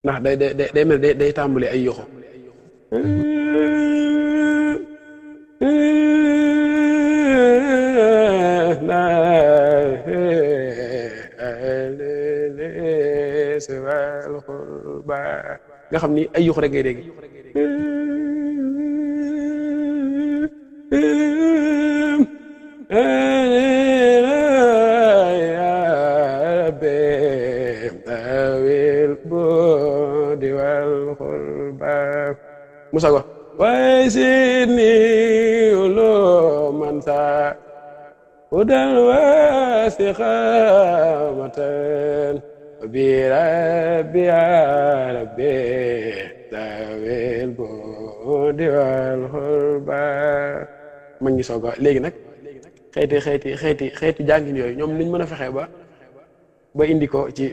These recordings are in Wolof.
ndax day mel day tàmbali ay yoxo nga xam ni ay yoxo rek ngay dégg Musa ko way sidni ulo mansa udal wasiqamatan bi rabbi rabbi tawil budi wal khulba ma ngi soog a léegi nag xeeti jàngin yooyu ñoom niñ mën a fexe ba indi ko ci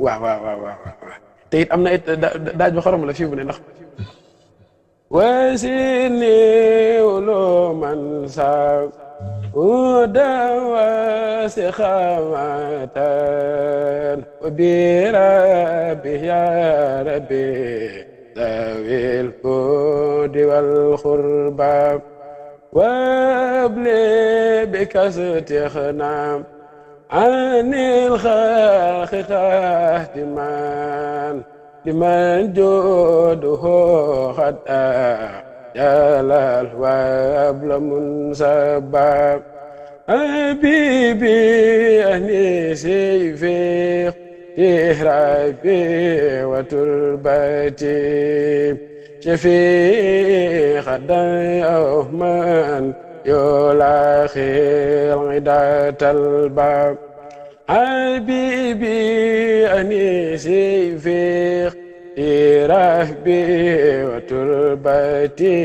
waaw te it am na it daaj ba xorom la fii mu ne ndax wasini ulo man sa uda wasi xamatan bi rabbi ya rabbi dawil hudi wal khurba wabli bikastixnam anil xalqi xahtiman liman joduhu xada jalal wabla munsabab habibi anisi fi ihrabi wa turbati shafi xada yawman يلاخي عدة الباب حبيبي أنيسي في رهبي وتربتي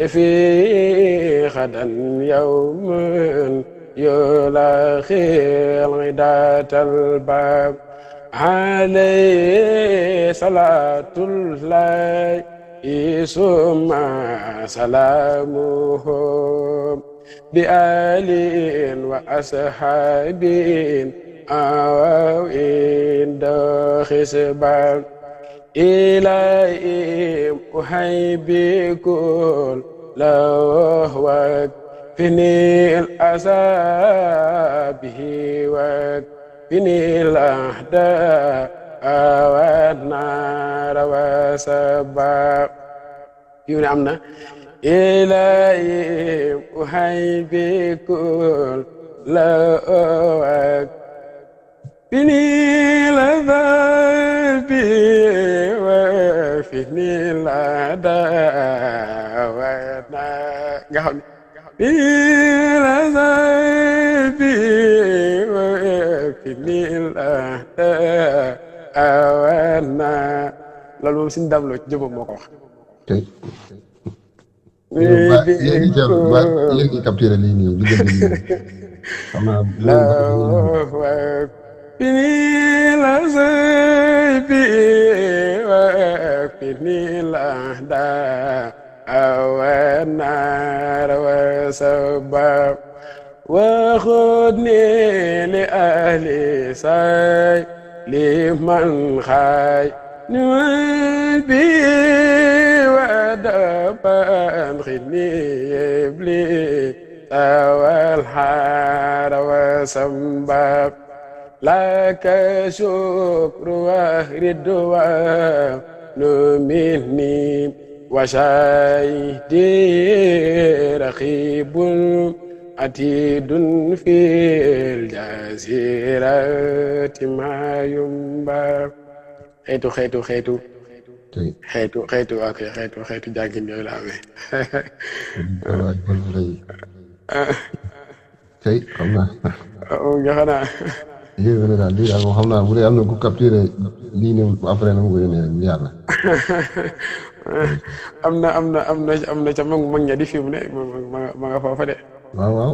في غدا يوم يلاخي عدة الباب عليه صلاة الله ثم سلامه بآل وأصحاب أوين خسبان إلهي أحيي كل لو وكفني الأسى به وكفني الأحداث والنار وسبا يوني أمنا إلهي أحيي كل لوك بني لذابي وفيني الأداء والنار بني لذابي وفيني الأداء awana loolu moom suñu damloo ci jëbam moo ko wax léegi capturé lii nii li gën xam naa fini la saybi wa fini la da awana wa sabab wa khudni li ahli say liman xaay bi wadaban xini yebli tawal xaara wa sambab laka shukru wa ridwa nu minni wa shaydi raqibun atidun fil jazirati ma yumba xeetu ok xeetu jàngin yooyu la amee tey xam naa nga xanaa yéen daal lii daal moom xam naa bu dee am na ku capturé lii ne après na ma ko yónnee rek yàlla am na ca mag ña di fi mu ne ma nga foofa de waaw